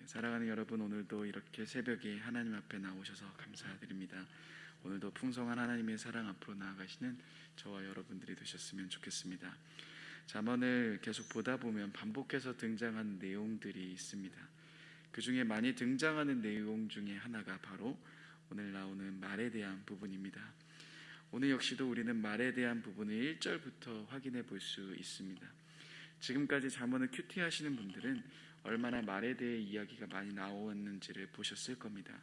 사랑하는 여러분, 오늘도 이렇게 새벽에 하나님 앞에 나오셔서 감사드립니다. 오늘도 풍성한 하나님의 사랑 앞으로 나아가시는 저와 여러분들이 되셨으면 좋겠습니다. 잠언을 계속 보다 보면 반복해서 등장하는 내용들이 있습니다. 그 중에 많이 등장하는 내용 중에 하나가 바로 오늘 나오는 말에 대한 부분입니다. 오늘 역시도 우리는 말에 대한 부분을 1절부터 확인해 볼 수 있습니다. 지금까지 잠언을 큐티 하시는 분들은 얼마나 말에 대해 이야기가 많이 나왔는지를 보셨을 겁니다.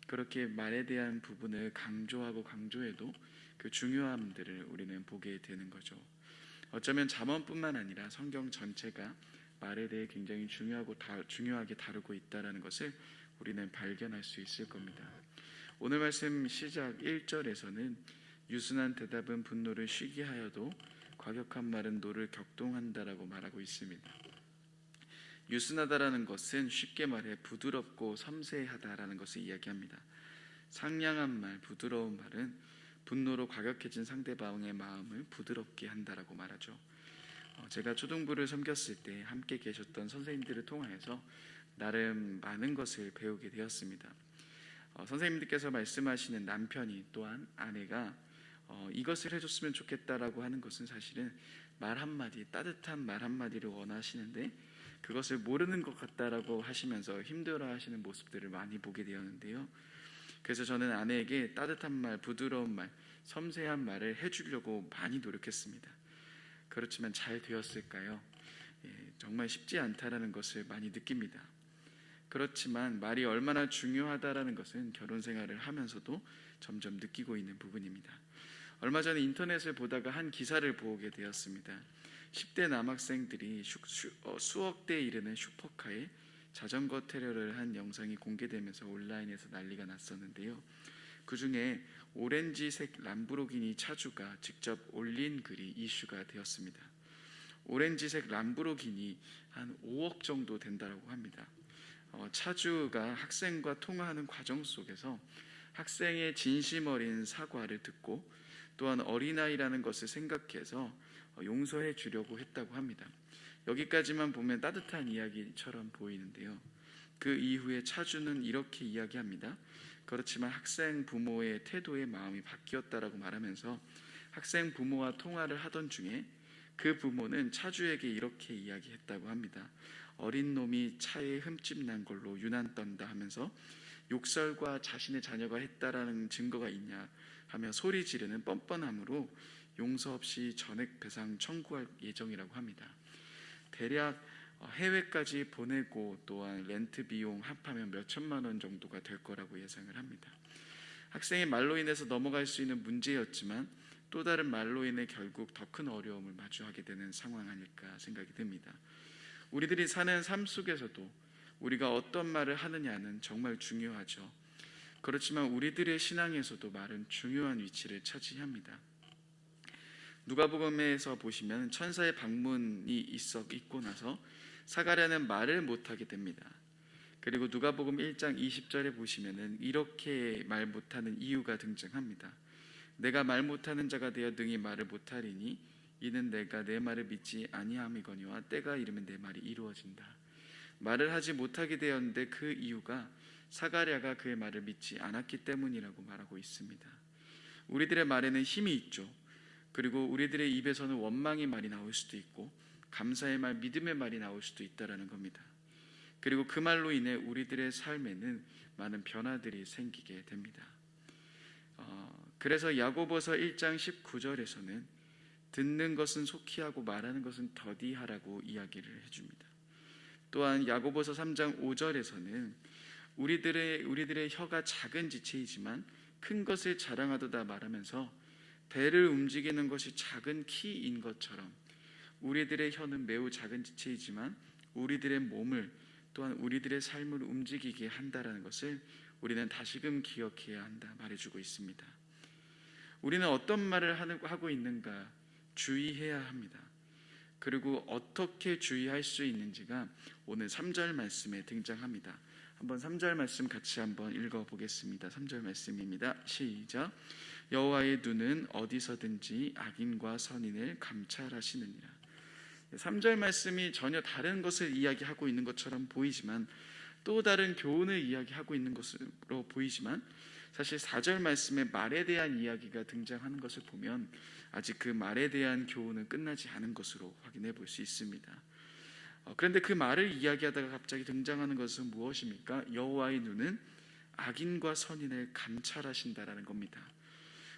그렇게 말에 대한 부분을 강조하고 강조해도 그 중요함들을 우리는 보게 되는 거죠. 어쩌면 잠언뿐만 아니라 성경 전체가 말에 대해 굉장히 중요하게 다루고 있다는 것을 우리는 발견할 수 있을 겁니다. 오늘 말씀 시작 1절에서는 유순한 대답은 분노를 쉬게 하여도 과격한 말은 노를 격동한다라고 말하고 있습니다. 유순하다라는 것은 쉽게 말해 부드럽고 섬세하다라는 것을 이야기합니다. 상냥한 말, 부드러운 말은 분노로 과격해진 상대방의 마음을 부드럽게 한다라고 말하죠. 제가 초등부를 섬겼을 때 함께 계셨던 선생님들을 통하여서 나름 많은 것을 배우게 되었습니다. 선생님들께서 말씀하시는 남편이 또한 아내가 이것을 해줬으면 좋겠다라고 하는 것은 사실은 말 한마디, 따뜻한 말 한마디를 원하시는데 그것을 모르는 것 같다라고 하시면서 힘들어하시는 모습들을 많이 보게 되었는데요. 그래서 저는 아내에게 따뜻한 말, 부드러운 말, 섬세한 말을 해주려고 많이 노력했습니다. 그렇지만 잘 되었을까요? 정말 쉽지 않다라는 것을 많이 느낍니다. 그렇지만 말이 얼마나 중요하다라는 것은 결혼 생활을 하면서도 점점 느끼고 있는 부분입니다. 얼마 전에 인터넷을 보다가 한 기사를 보게 되었습니다. 10대 남학생들이 수억 대 이르는 슈퍼카에 자전거 테러를 한 영상이 공개되면서 온라인에서 난리가 났었는데요. 그 중에 오렌지색 람보르기니 차주가 직접 올린 글이 이슈가 되었습니다. 오렌지색 람보르기니 한 5억 정도 된다고 합니다. 차주가 학생과 통화하는 과정 속에서 학생의 진심 어린 사과를 듣고 또한 어린아이라는 것을 생각해서 용서해 주려고 했다고 합니다. 여기까지만 보면 따뜻한 이야기처럼 보이는데요. 그 이후에 차주는 이렇게 이야기합니다. 그렇지만 학생 부모의 태도의 마음이 바뀌었다라고 말하면서 학생 부모와 통화를 하던 중에 그 부모는 차주에게 이렇게 이야기했다고 합니다. 어린 놈이 차에 흠집 난 걸로 유난 떤다 하면서 욕설과 자신의 자녀가 했다라는 증거가 있냐 하며 소리 지르는 뻔뻔함으로 용서 없이 전액 배상 청구할 예정이라고 합니다. 대략 해외까지 보내고 또한 렌트 비용 합하면 몇 천만 원 정도가 될 거라고 예상을 합니다. 학생의 말로 인해서 넘어갈 수 있는 문제였지만 또 다른 말로 인해 결국 더 큰 어려움을 마주하게 되는 상황 아닐까 생각이 듭니다. 우리들이 사는 삶 속에서도 우리가 어떤 말을 하느냐는 정말 중요하죠. 그렇지만 우리들의 신앙에서도 말은 중요한 위치를 차지합니다. 누가복음에서 보시면 천사의 방문이 있고 나서 사가랴는 말을 못하게 됩니다. 그리고 누가복음 1장 20절에 보시면 이렇게 말 못하는 이유가 등장합니다. 내가 말 못하는 자가 되어 능히 말을 못하리니 이는 내가 내 말을 믿지 아니함이거니와 때가 이르면 내 말이 이루어진다. 말을 하지 못하게 되었는데 그 이유가 사가랴가 그의 말을 믿지 않았기 때문이라고 말하고 있습니다. 우리들의 말에는 힘이 있죠. 그리고 우리들의 입에서는 원망의 말이 나올 수도 있고 감사의 말, 믿음의 말이 나올 수도 있다라는 겁니다. 그리고 그 말로 인해 우리들의 삶에는 많은 변화들이 생기게 됩니다. 그래서 야고보서 1장 19절에서는 듣는 것은 속히 하고 말하는 것은 더디하라고 이야기를 해줍니다. 또한 야고보서 3장 5절에서는 우리들의 혀가 작은 지체이지만 큰 것을 자랑하도다 말하면서 배를 움직이는 것이 작은 키인 것처럼 우리들의 혀는 매우 작은 지체이지만 우리들의 몸을 또한 우리들의 삶을 움직이게 한다라는 것을 우리는 다시금 기억해야 한다 말해주고 있습니다. 우리는 어떤 말을 하고 있는가 주의해야 합니다. 그리고 어떻게 주의할 수 있는지가 오늘 3절 말씀에 등장합니다. 한번 3절 말씀 같이 한번 읽어보겠습니다. 3절 말씀입니다. 시작. 여호와의 눈은 어디서든지 악인과 선인을 감찰하시느니라. 3절 말씀이 전혀 다른 것을 이야기하고 있는 것처럼 보이지만 또 다른 교훈을 이야기하고 있는 것으로 보이지만 사실 4절 말씀에 말에 대한 이야기가 등장하는 것을 보면 아직 그 말에 대한 교훈은 끝나지 않은 것으로 확인해 볼 수 있습니다. 그런데 그 말을 이야기하다가 갑자기 등장하는 것은 무엇입니까? 여호와의 눈은 악인과 선인을 감찰하신다라는 겁니다.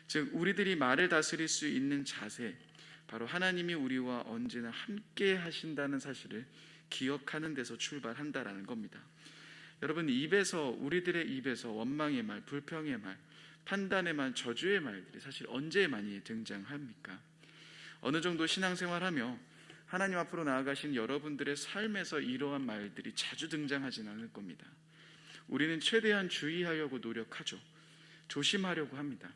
즉 우리들이 말을 다스릴 수 있는 자세, 바로 하나님이 우리와 언제나 함께 하신다는 사실을 기억하는 데서 출발한다라는 겁니다. 여러분, 우리들의 입에서 원망의 말, 불평의 말, 판단의 말, 저주의 말들이 사실 언제 많이 등장합니까? 어느 정도 신앙생활하며 하나님 앞으로 나아가신 여러분들의 삶에서 이러한 말들이 자주 등장하지는 않을 겁니다. 우리는 최대한 주의하려고 노력하죠. 조심하려고 합니다.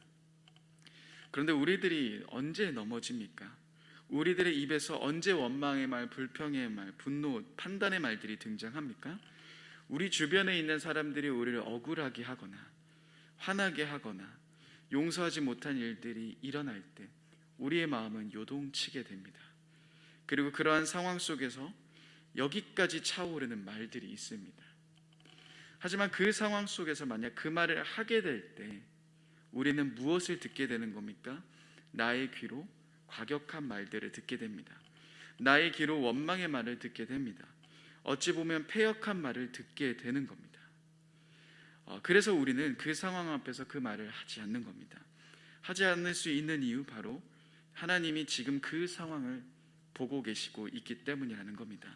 그런데 우리들이 언제 넘어집니까? 우리들의 입에서 언제 원망의 말, 불평의 말, 분노, 판단의 말들이 등장합니까? 우리 주변에 있는 사람들이 우리를 억울하게 하거나 화나게 하거나 용서하지 못한 일들이 일어날 때 우리의 마음은 요동치게 됩니다. 그리고 그러한 상황 속에서 여기까지 차오르는 말들이 있습니다. 하지만 그 상황 속에서 만약 그 말을 하게 될 때 우리는 무엇을 듣게 되는 겁니까? 나의 귀로 과격한 말들을 듣게 됩니다. 나의 귀로 원망의 말을 듣게 됩니다. 어찌 보면 패역한 말을 듣게 되는 겁니다. 그래서 우리는 그 상황 앞에서 그 말을 하지 않는 겁니다. 하지 않을 수 있는 이유, 바로 하나님이 지금 그 상황을 보고 계시고 있기 때문이라는 겁니다.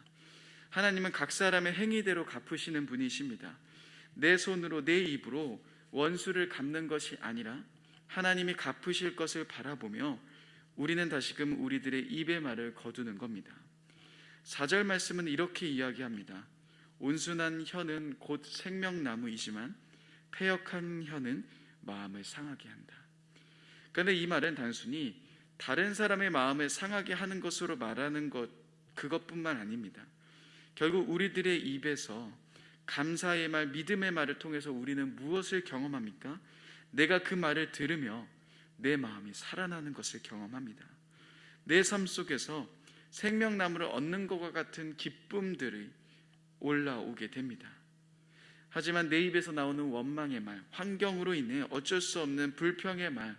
하나님은 각 사람의 행위대로 갚으시는 분이십니다. 내 손으로, 내 입으로 원수를 갚는 것이 아니라 하나님이 갚으실 것을 바라보며 우리는 다시금 우리들의 입의 말을 거두는 겁니다. 4절 말씀은 이렇게 이야기합니다. 온순한 혀는 곧 생명나무이지만 패역한 혀는 마음을 상하게 한다. 그런데 이 말은 단순히 다른 사람의 마음을 상하게 하는 것으로 말하는 그것뿐만 아닙니다. 결국 우리들의 입에서 감사의 말, 믿음의 말을 통해서 우리는 무엇을 경험합니까? 내가 그 말을 들으며 내 마음이 살아나는 것을 경험합니다. 내 삶 속에서 생명나무를 얻는 것과 같은 기쁨들이 올라오게 됩니다. 하지만 내 입에서 나오는 원망의 말, 환경으로 인해 어쩔 수 없는 불평의 말,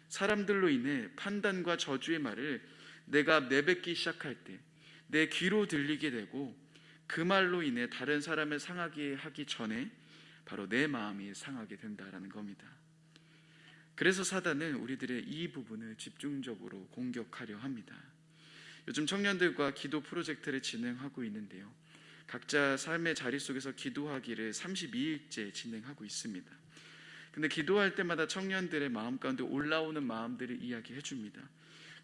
사람들로 인해 판단과 저주의 말을 내가 내뱉기 시작할 때 내 귀로 들리게 되고 그 말로 인해 다른 사람을 상하게 하기 전에 바로 내 마음이 상하게 된다는 겁니다. 그래서 사단은 우리들의 이 부분을 집중적으로 공격하려 합니다. 요즘 청년들과 기도 프로젝트를 진행하고 있는데요, 각자 삶의 자리 속에서 기도하기를 32일째 진행하고 있습니다. 근데 기도할 때마다 청년들의 마음 가운데 올라오는 마음들을 이야기해 줍니다.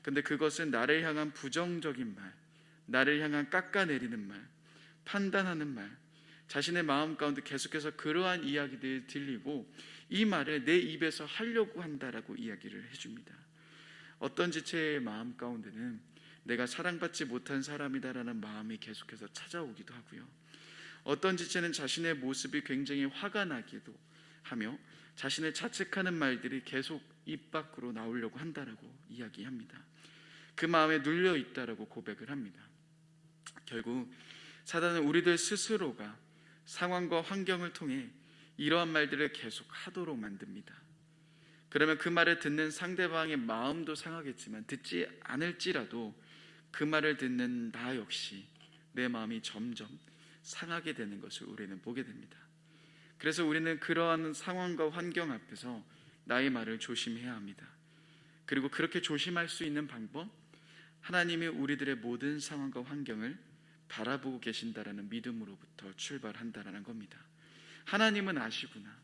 근데 그것은 나를 향한 부정적인 말, 나를 향한 깎아내리는 말, 판단하는 말, 자신의 마음 가운데 계속해서 그러한 이야기들이 들리고 이 말을 내 입에서 하려고 한다라고 이야기를 해줍니다. 어떤 지체의 마음 가운데는 내가 사랑받지 못한 사람이다라는 마음이 계속해서 찾아오기도 하고요, 어떤 지체는 자신의 모습이 굉장히 화가 나기도 하며 자신을 자책하는 말들이 계속 입 밖으로 나오려고 한다라고 이야기합니다. 그 마음에 눌려 있다라고 고백을 합니다. 결국 사단은 우리들 스스로가 상황과 환경을 통해 이러한 말들을 계속 하도록 만듭니다. 그러면 그 말을 듣는 상대방의 마음도 상하겠지만 듣지 않을지라도 그 말을 듣는 나 역시 내 마음이 점점 상하게 되는 것을 우리는 보게 됩니다. 그래서 우리는 그러한 상황과 환경 앞에서 나의 말을 조심해야 합니다. 그리고 그렇게 조심할 수 있는 방법, 하나님이 우리들의 모든 상황과 환경을 바라보고 계신다라는 믿음으로부터 출발한다라는 겁니다. 하나님은 아시구나,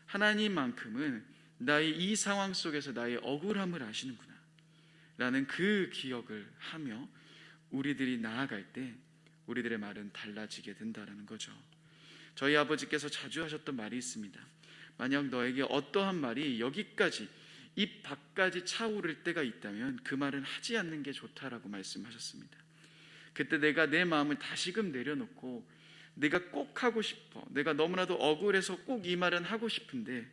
하나님만큼은 나의 이 상황 속에서 나의 억울함을 아시는구나 라는 그 기억을 하며 우리들이 나아갈 때 우리들의 말은 달라지게 된다는 거죠. 저희 아버지께서 자주 하셨던 말이 있습니다. 만약 너에게 어떠한 말이 여기까지 입 밖까지 차오를 때가 있다면 그 말은 하지 않는 게 좋다라고 말씀하셨습니다. 그때 내가 내 마음을 다시금 내려놓고 내가 꼭 하고 싶어, 내가 너무나도 억울해서 꼭 이 말은 하고 싶은데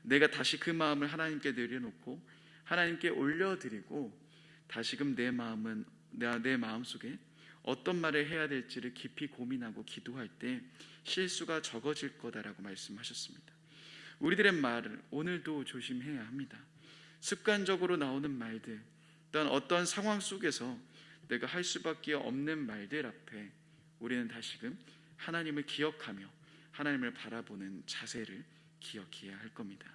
내가 다시 그 마음을 하나님께 내려놓고 하나님께 올려드리고 다시금 내 마음속에 어떤 말을 해야 될지를 깊이 고민하고 기도할 때 실수가 적어질 거다라고 말씀하셨습니다. 우리들의 말을 오늘도 조심해야 합니다. 습관적으로 나오는 말들, 또한 어떤 상황 속에서 내가 할 수밖에 없는 말들 앞에 우리는 다시금 하나님을 기억하며 하나님을 바라보는 자세를 기억해야 할 겁니다.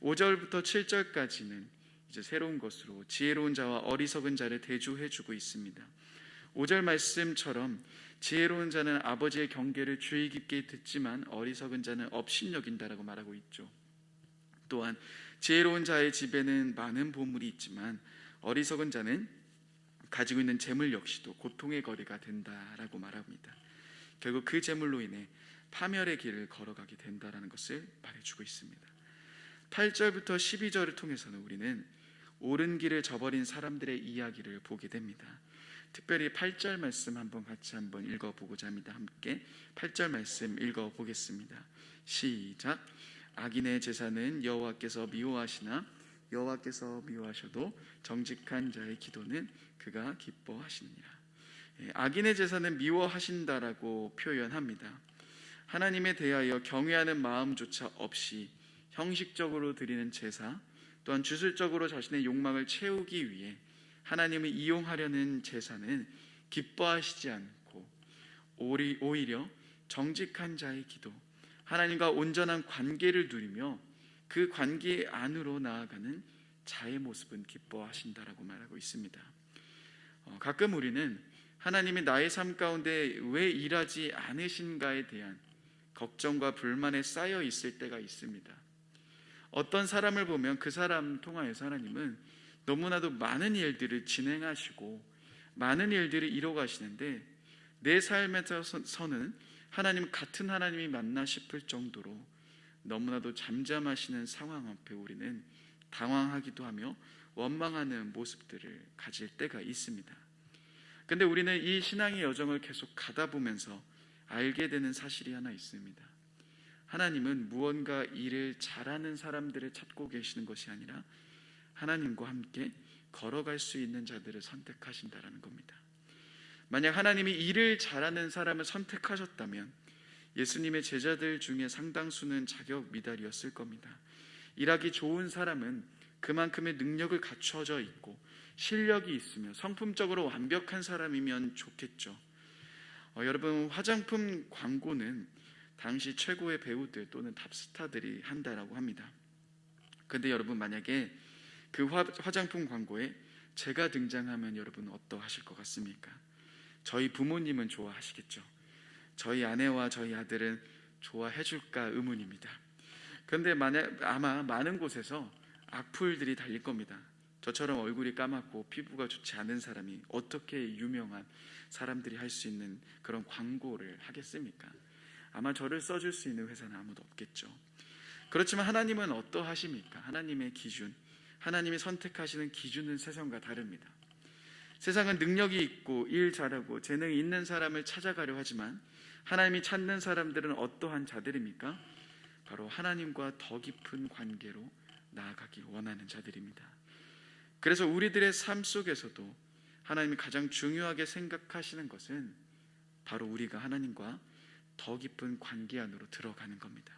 5절부터 7절까지는 이제 새로운 것으로 지혜로운 자와 어리석은 자를 대조해주고 있습니다. 5절 말씀처럼 지혜로운 자는 아버지의 경계를 주의 깊게 듣지만 어리석은 자는 업신여긴다라고 말하고 있죠. 또한 지혜로운 자의 집에는 많은 보물이 있지만 어리석은 자는 가지고 있는 재물 역시도 고통의 거리가 된다라고 말합니다. 결국 그 재물로 인해 파멸의 길을 걸어가게 된다라는 것을 말해주고 있습니다. 8절부터 12절을 통해서는 우리는 옳은 길을 저버린 사람들의 이야기를 보게 됩니다. 특별히 8절 말씀 같이 한번 읽어보고자 합니다. 함께 8절 말씀 읽어보겠습니다. 시작. 악인의 제사는 여호와께서 미워하시나 여호와께서 미워하셔도 정직한 자의 기도는 그가 기뻐하시느니라. 악인의 제사는 미워하신다라고 표현합니다. 하나님에 대하여 경외하는 마음조차 없이 형식적으로 드리는 제사, 또한 주술적으로 자신의 욕망을 채우기 위해 하나님을 이용하려는 제사는 기뻐하시지 않고 오히려 정직한 자의 기도, 하나님과 온전한 관계를 누리며 그 관계 안으로 나아가는 자의 모습은 기뻐하신다라고 말하고 있습니다. 가끔 우리는 하나님이 나의 삶 가운데 왜 일하지 않으신가에 대한 걱정과 불만에 쌓여 있을 때가 있습니다. 어떤 사람을 보면 그 사람 통하여서 하나님은 너무나도 많은 일들을 진행하시고 많은 일들을 이뤄가시는데 내 삶에서는 하나님 같은 하나님이 맞나 싶을 정도로 너무나도 잠잠하시는 상황 앞에 우리는 당황하기도 하며 원망하는 모습들을 가질 때가 있습니다. 근데 우리는 이 신앙의 여정을 계속 가다 보면서 알게 되는 사실이 하나 있습니다. 하나님은 무언가 일을 잘하는 사람들을 찾고 계시는 것이 아니라 하나님과 함께 걸어갈 수 있는 자들을 선택하신다라는 겁니다. 만약 하나님이 일을 잘하는 사람을 선택하셨다면 예수님의 제자들 중에 상당수는 자격 미달이었을 겁니다. 일하기 좋은 사람은 그만큼의 능력을 갖춰져 있고 실력이 있으며 성품적으로 완벽한 사람이면 좋겠죠. 여러분, 화장품 광고는 당시 최고의 배우들 또는 탑스타들이 한다라고 합니다. 근데 여러분, 만약에 그 화장품 광고에 제가 등장하면 여러분 어떠하실 것 같습니까? 저희 부모님은 좋아하시겠죠. 저희 아내와 저희 아들은 좋아해 줄까 의문입니다. 그런데 아마 많은 곳에서 악플들이 달릴 겁니다. 저처럼 얼굴이 까맣고 피부가 좋지 않은 사람이 어떻게 유명한 사람들이 할 수 있는 그런 광고를 하겠습니까? 아마 저를 써줄 수 있는 회사는 아무도 없겠죠. 그렇지만 하나님은 어떠하십니까? 하나님의 기준, 하나님이 선택하시는 기준은 세상과 다릅니다. 세상은 능력이 있고 일 잘하고 재능이 있는 사람을 찾아가려 하지만 하나님이 찾는 사람들은 어떠한 자들입니까? 바로 하나님과 더 깊은 관계로 나아가기 원하는 자들입니다. 그래서 우리들의 삶 속에서도 하나님이 가장 중요하게 생각하시는 것은 바로 우리가 하나님과 더 깊은 관계 안으로 들어가는 겁니다.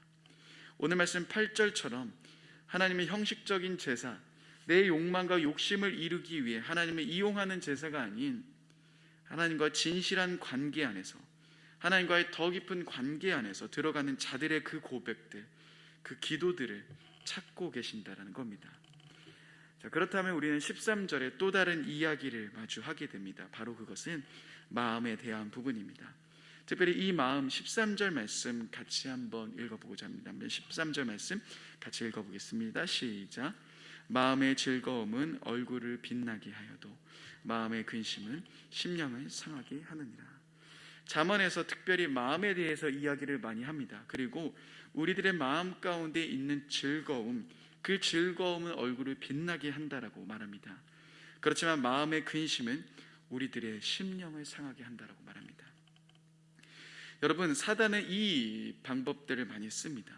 오늘 말씀 8절처럼 하나님의 형식적인 제사, 내 욕망과 욕심을 이루기 위해 하나님을 이용하는 제사가 아닌 하나님과 진실한 관계 안에서, 하나님과의 더 깊은 관계 안에서 들어가는 자들의 그 고백들, 그 기도들을 찾고 계신다라는 겁니다. 자, 그렇다면 우리는 13절에 또 다른 이야기를 마주하게 됩니다. 바로 그것은 마음에 대한 부분입니다. 특별히 이 마음 13절 말씀 같이 한번 읽어보고자 합니다. 13절 말씀 같이 읽어보겠습니다. 시작. 마음의 즐거움은 얼굴을 빛나게 하여도 마음의 근심은 심령을 상하게 하느니라. 잠언에서 특별히 마음에 대해서 이야기를 많이 합니다. 그리고 우리들의 마음 가운데 있는 즐거움, 그 즐거움은 얼굴을 빛나게 한다라고 말합니다. 그렇지만 마음의 근심은 우리들의 심령을 상하게 한다라고 말합니다. 여러분, 사단은 이 방법들을 많이 씁니다.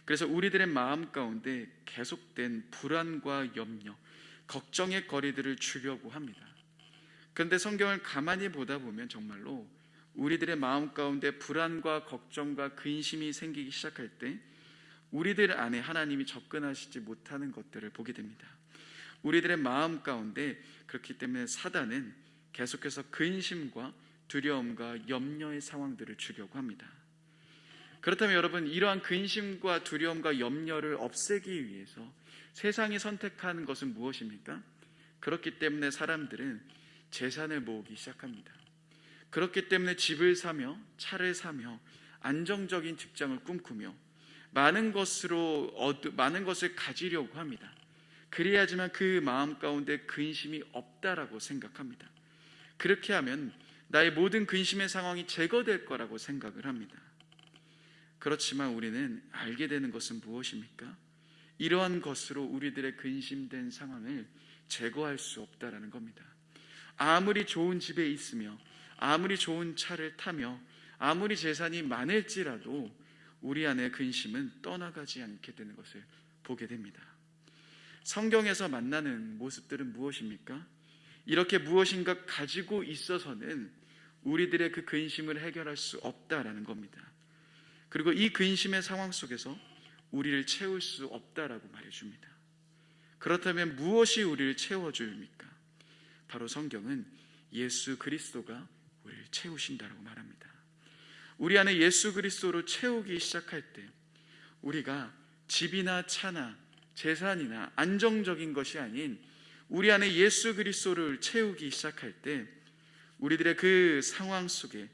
그래서 우리들의 마음 가운데 계속된 불안과 염려, 걱정의 거리들을 주려고 합니다. 그런데 성경을 가만히 보다 보면 정말로 우리들의 마음 가운데 불안과 걱정과 근심이 생기기 시작할 때 우리들 안에 하나님이 접근하시지 못하는 것들을 보게 됩니다. 우리들의 마음 가운데, 그렇기 때문에 사단은 계속해서 근심과 두려움과 염려의 상황들을 주려고 합니다. 그렇다면 여러분, 이러한 근심과 두려움과 염려를 없애기 위해서 세상이 선택하는 것은 무엇입니까? 그렇기 때문에 사람들은 재산을 모으기 시작합니다. 그렇기 때문에 집을 사며 차를 사며 안정적인 직장을 꿈꾸며 많은 것을 가지려고 합니다. 그래야지만 그 마음 가운데 근심이 없다라고 생각합니다. 그렇게 하면 나의 모든 근심의 상황이 제거될 거라고 생각을 합니다. 그렇지만 우리는 알게 되는 것은 무엇입니까? 이러한 것으로 우리들의 근심된 상황을 제거할 수 없다라는 겁니다. 아무리 좋은 집에 있으며 아무리 좋은 차를 타며 아무리 재산이 많을지라도 우리 안의 근심은 떠나가지 않게 되는 것을 보게 됩니다. 성경에서 만나는 모습들은 무엇입니까? 이렇게 무엇인가 가지고 있어서는 우리들의 그 근심을 해결할 수 없다라는 겁니다. 그리고 이 근심의 상황 속에서 우리를 채울 수 없다라고 말해줍니다. 그렇다면 무엇이 우리를 채워줍니까? 바로 성경은 예수 그리스도가 우리를 채우신다라고 말합니다. 우리 안에 예수 그리스도로 채우기 시작할 때 우리가 집이나 차나 재산이나 안정적인 것이 아닌 우리 안에 예수 그리스도를 채우기 시작할 때 우리들의 그 상황 속에,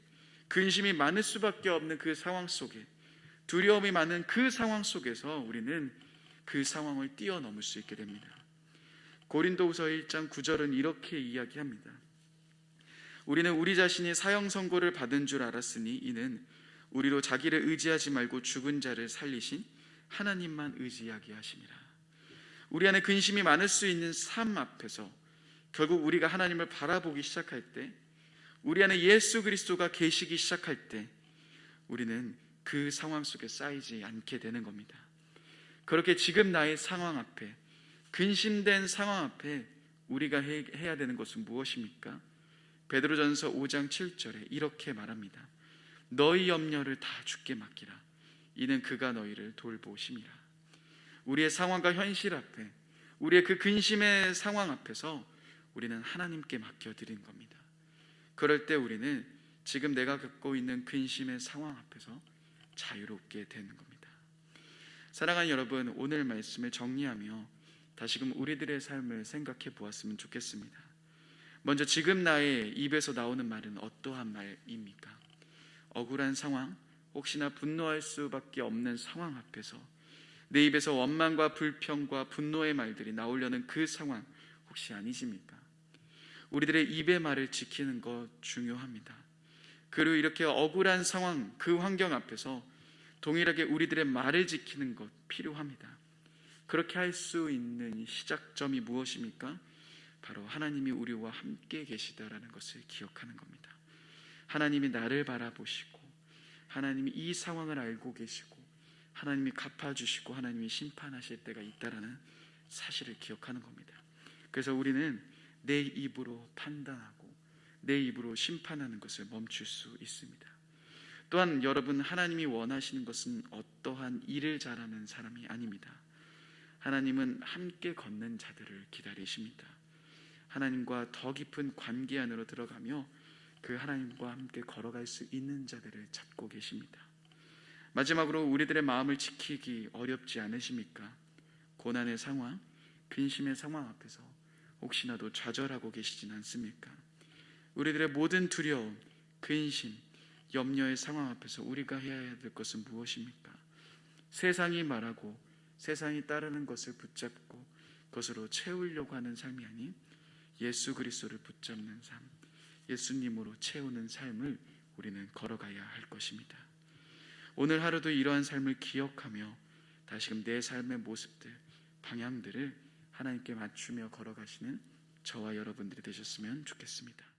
근심이 많을 수밖에 없는 그 상황 속에, 두려움이 많은 그 상황 속에서 우리는 그 상황을 뛰어넘을 수 있게 됩니다. 고린도후서 1장 9절은 이렇게 이야기합니다. 우리는 우리 자신이 사형 선고를 받은 줄 알았으니 이는 우리로 자기를 의지하지 말고 죽은 자를 살리신 하나님만 의지하게 하심이라. 우리 안에 근심이 많을 수 있는 삶 앞에서 결국 우리가 하나님을 바라보기 시작할 때, 우리 안에 예수 그리스도가 계시기 시작할 때 우리는 그 상황 속에 쌓이지 않게 되는 겁니다. 그렇게 지금 나의 상황 앞에, 근심된 상황 앞에 우리가 해야 되는 것은 무엇입니까? 베드로전서 5장 7절에 이렇게 말합니다. 너희 염려를 다 주께 맡기라. 이는 그가 너희를 돌보심이라. 우리의 상황과 현실 앞에, 우리의 그 근심의 상황 앞에서 우리는 하나님께 맡겨드리는 겁니다. 그럴 때 우리는 지금 내가 겪고 있는 근심의 상황 앞에서 자유롭게 되는 겁니다. 사랑하는 여러분, 오늘 말씀을 정리하며 다시금 우리들의 삶을 생각해 보았으면 좋겠습니다. 먼저 지금 나의 입에서 나오는 말은 어떠한 말입니까? 억울한 상황, 혹시나 분노할 수밖에 없는 상황 앞에서 내 입에서 원망과 불평과 분노의 말들이 나오려는 그 상황 혹시 아니십니까? 우리들의 입의 말을 지키는 것 중요합니다. 그리고 이렇게 억울한 상황, 그 환경 앞에서 동일하게 우리들의 말을 지키는 것 필요합니다. 그렇게 할 수 있는 시작점이 무엇입니까? 바로 하나님이 우리와 함께 계시다라는 것을 기억하는 겁니다. 하나님이 나를 바라보시고 하나님이 이 상황을 알고 계시고 하나님이 갚아주시고 하나님이 심판하실 때가 있다라는 사실을 기억하는 겁니다. 그래서 우리는 내 입으로 판단하고 내 입으로 심판하는 것을 멈출 수 있습니다. 또한 여러분, 하나님이 원하시는 것은 어떠한 일을 잘하는 사람이 아닙니다. 하나님은 함께 걷는 자들을 기다리십니다. 하나님과 더 깊은 관계 안으로 들어가며 그 하나님과 함께 걸어갈 수 있는 자들을 찾고 계십니다. 마지막으로 우리들의 마음을 지키기 어렵지 않으십니까? 고난의 상황, 근심의 상황 앞에서 혹시나도 좌절하고 계시진 않습니까? 우리들의 모든 두려움, 근심, 염려의 상황 앞에서 우리가 해야 될 것은 무엇입니까? 세상이 말하고 세상이 따르는 것을 붙잡고 그것으로 채우려고 하는 삶이 아닌 예수 그리스도를 붙잡는 삶, 예수님으로 채우는 삶을 우리는 걸어가야 할 것입니다. 오늘 하루도 이러한 삶을 기억하며 다시금 내 삶의 모습들, 방향들을 하나님께 맞추며 걸어가시는 저와 여러분들이 되셨으면 좋겠습니다.